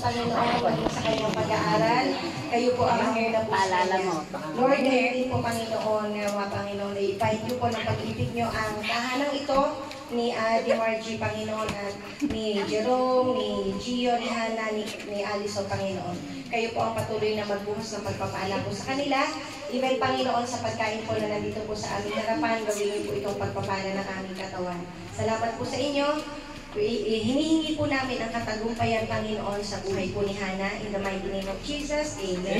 Panginoon, maging sa kanyang pag-aaral. Kayo po ang heir na paalala mo. Lord, ngayon din po, Panginoon, mga Panginoon, i-invite niyo po ng pag-ibig niyo ang tahanang ito ni Adi Margie, Panginoon, at ni Jerome, ni Gio, ni Hannah, ni Alice, o Panginoon. Kayo po ang patuloy na magbuhos ng pagpapala po sa kanila. Even, Panginoon, sa pagkain po na nandito po sa aming harapan, gawin niyo po itong pagpapala ng aming katawan. Salamat po sa inyo. Hinihingi po namin ang katagumpayan, Panginoon, sa buhay po ni Hannah. In the mighty name of Jesus, Amen.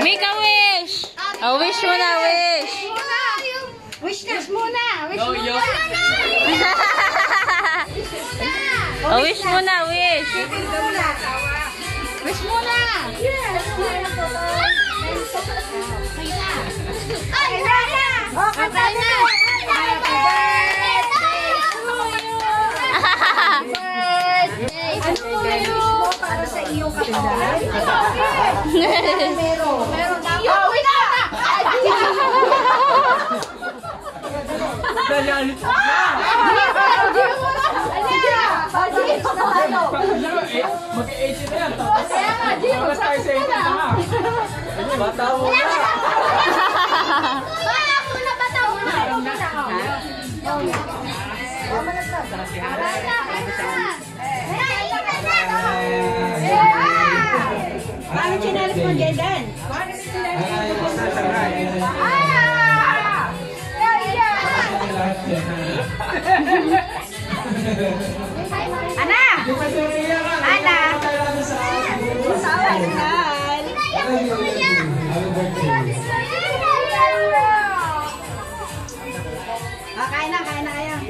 Make a wish! A wish muna, wish! Wish na! Wish muna! Wish muna! A wish muna, wish! Wish muna! Ay, na! Katay na! Ano po yung wish mo para sa iyong katawan? Meron na. Wish na! Nagalit ka! Mag-80 na yan. Tapos tayo sa 80 na. Bata mo na. Ako na bata mo na. Paano chinalis mo, Jaden? Paano chinalis mo? Ana! Ana! Kain na kayo.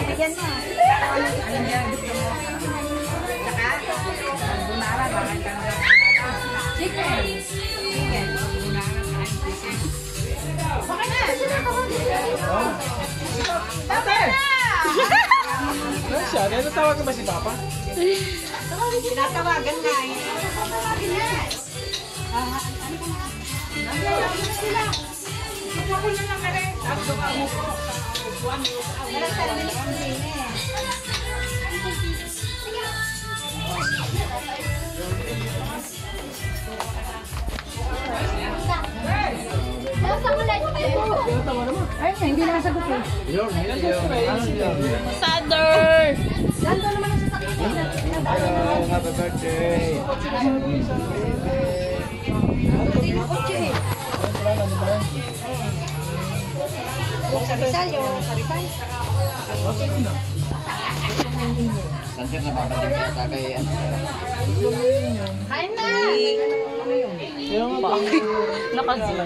Bigyan mo. Anong yan gusto mo? Saka? Bunara, bakit ka na? Chicken. Chicken. Bunara, bakit chicken. Bakit na? Papa! Ano siya? Natatawagan ba si Papa? Tinatawagan nga eh. Tatawagan na. Ano ka na? Nangyayari na sila. Ito ko na lang ka rin. Tapos ka mo po. Meron sa rin ang din eh. Ay, hindi na nasagot eh. Sadder! Lalo naman ang sasakit. Happy birthday! Sarisal, yung sarisal. Nandiyan na babalik ka kay ano. Kain na! Nakazila.